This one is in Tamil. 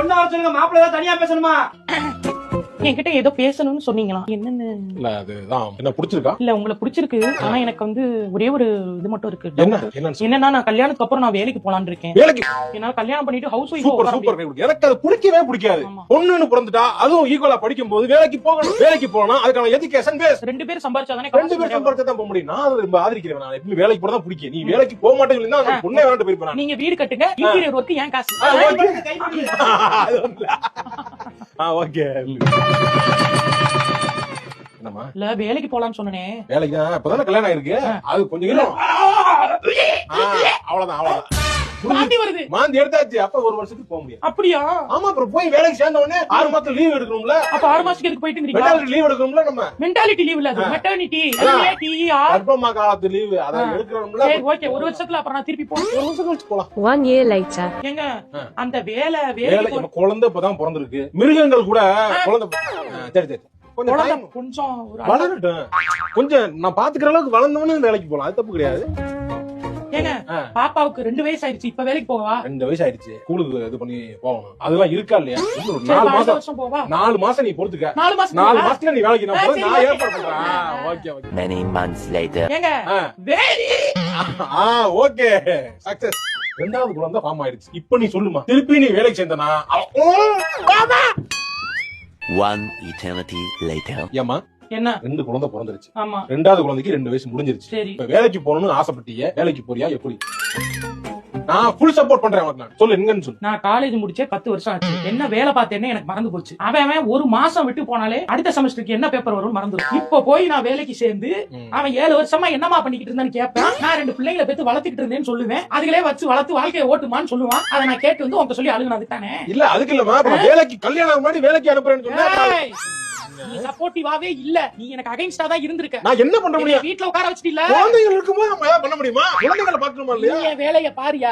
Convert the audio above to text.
பொண்ணு வர சொல்லுங்க, மாப்பிள்ளை தான் தனியா பேசணுமா? என்கிட்ட ஏதோ பேசணும்னு சொன்னீங்களா? என்னன்னு? இல்ல அதுதான் என்ன பிடிச்சிருக்கா? இல்ல உங்களை பிடிச்சிருக்கு. ஆனா எனக்கு வந்து ஒரே ஒரு இது மட்டும் இருக்கு. என்னன்னு சொல்லு. என்னன்னா நான் கல்யாணத்துக்கு அப்புறம் நான் வேலைக்கு போலான்னு இருக்கேன். வேலைக்கு என்னால கல்யாணம் பண்ணிட்டு ஹவுஸ் சூப்பர் சூப்பர். எனக்கு அது பிடிக்கவே பிடிக்காது. பொண்ணுன்னு பிறந்துட்டா அதுவும் ஈக்குவலா படிக்கும் போது வேலைக்கு போகணும். வேலைக்கு போனா அதுக்கான எஜுகேஷன் பேஸ். ரெண்டு பேரும் சம்பாதிச்சாதானே. ரெண்டு பேரும் சம்பாதிச்சா தான் போக முடியும். நான் அதை ரொம்ப ஆதரிக்கிறேன். நான் எப்பவுமே வேலைக்கு போறதா பிடிக்கும். நீ வேலைக்கு போக மாட்டேன்னு சொன்னா அந்த பொண்ணே வேண்டாம் போயிருப்பேன். நீங்க வீடு கட்டுங்க, இன்டீரியர் ஒர்க் ஏன் காசு. ஓகே. என்னமா? இல்ல வேலைக்கு போலான்னு சொன்னனே. வேலைக்கு தான் இப்பதானே கல்யாணம் ஆயிருக்கு. அது கொஞ்சம் இன்னும் அவ்வளவுதான். மாந்தி வருது. மாந்தி எடுத்தாச்சு. அப்ப ஒரு வருஷத்துக்கு போக முடியும். அப்படியா? ஆமா. அப்புறம் போய் வேலைக்கு சேர்ந்த உடனே 6 மாசம் லீவ் எடுக்கணும்ல. அப்ப 6 மாசத்துக்கு எதுக்கு போயிட்டு இருக்கீங்க? மெட்டர்னிட்டி லீவ் எடுக்கணும்ல. நம்ம மென்டாலிட்டி லீவ் இல்ல, அது மெட்டர்னிட்டி. கர்ப்பமா காலத்து லீவ் அத எடுக்கணும்ல. சரி ஓகே. ஒரு வருஷத்துல அப்புறம் நான் திருப்பி போறேன். ஒரு வருஷம் கழிச்சு போலாம். 1 year later. ஏங்க அந்த வேலை குழந்தை இப்பதான் பிறந்திருக்கு. மிருகங்கள் கூட குழந்தை சரி கொஞ்சம் வளரட்டும். கொஞ்சம் நான் பாத்துக்கிற அளவுக்கு வளர்ந்தவனு வேலைக்கு போலாம். அது தப்பு கிடையாது. ஏங்க பாப்பாவுக்கு 2 வயசு ஆயிடுச்சு. இப்ப வேலைக்கு போவா? 2 வயசு ஆயிடுச்சு. ஸ்கூலுக்கு இது பண்ணி போகணும். அதெல்லாம் இருக்கா இல்லையா? 4 மாசம் போவா? 4 மாசம் நீ பொறுத்துக்க. 4 மாசம் 4 மாசத்துல நீ வேலைக்கு நான் ஏற்பாடு பண்றேன். ஓகே. Many months later. ஏங்க வேரி ஓகே சக்சஸ். 2வது குழந்தை ஃபார்ம் ஆயிடுச்சு. இப்போ நீ சொல்லுமா, திருப்பி நீ வேலைக்கு சேர்ந்தனா? One eternity later. ஏமா என்ன? 2 குழந்தை பிறந்துருச்சு. ஆமா. 2வது குழந்தைக்கு 2 வயசு முடிஞ்சிருச்சு. சரி. இப்ப வேலைக்கு போகணும்னு ஆசைப்பட்டீங்க. வேலைக்கு போறியா? எப்படி? நான் ஃபுல் சப்போர்ட் பண்றேன் உனக்கு. நான் சொல்லு எங்கன்னு சொல்லு. நான் காலேஜ் முடிச்சே 10 வருஷம் ஆச்சு. என்ன வேலை பார்த்தேன்னு எனக்கு மறந்து போச்சு. அவன் ஒரு மாசம் விட்டு போனாலே அடுத்த செமஸ்டருக்கு என்ன பேப்பர் வரும்னு மறந்துடும். இப்ப போய் நான் வேலைக்கு சேர்ந்து அவன் 7 வருஷமா என்னமா பண்ணிக்கிட்டு இருந்தான்னு கேட்பேன். நான் 2 பிள்ளைங்களை பெத்து வளர்த்துக்கிட்டு இருந்தேன்னு சொல்லுவேன். அதுகளே வச்சு வளர்த்து வாழ்க்கையை ஓட்டுமான்னு சொல்லுவான். அதை நான் கேட்டு வந்து உங்க சொல்லி அழுகுனது தானே. இல்ல அதுக்கு இல்லமா, வேலைக்கு கல்யாணம் முன்னாடி வேலைக்கு அனுப்புறேன்னு சொன்னா நீ சப்போர்ட்டிவாவே இல்ல. நீ எனக்கு அகைன்ஸ்டா தான் இருந்திருக்க. நான் என்ன பண்ண முடியும்? வீட்ல உட்கார வச்சிட்டீல. குழந்தைகள் இருக்கும்போது நம்ம பண்ண முடியுமா? குழந்தைகளை பாக்கணுமா இல்லையா? நீ வேலையை பாரியா.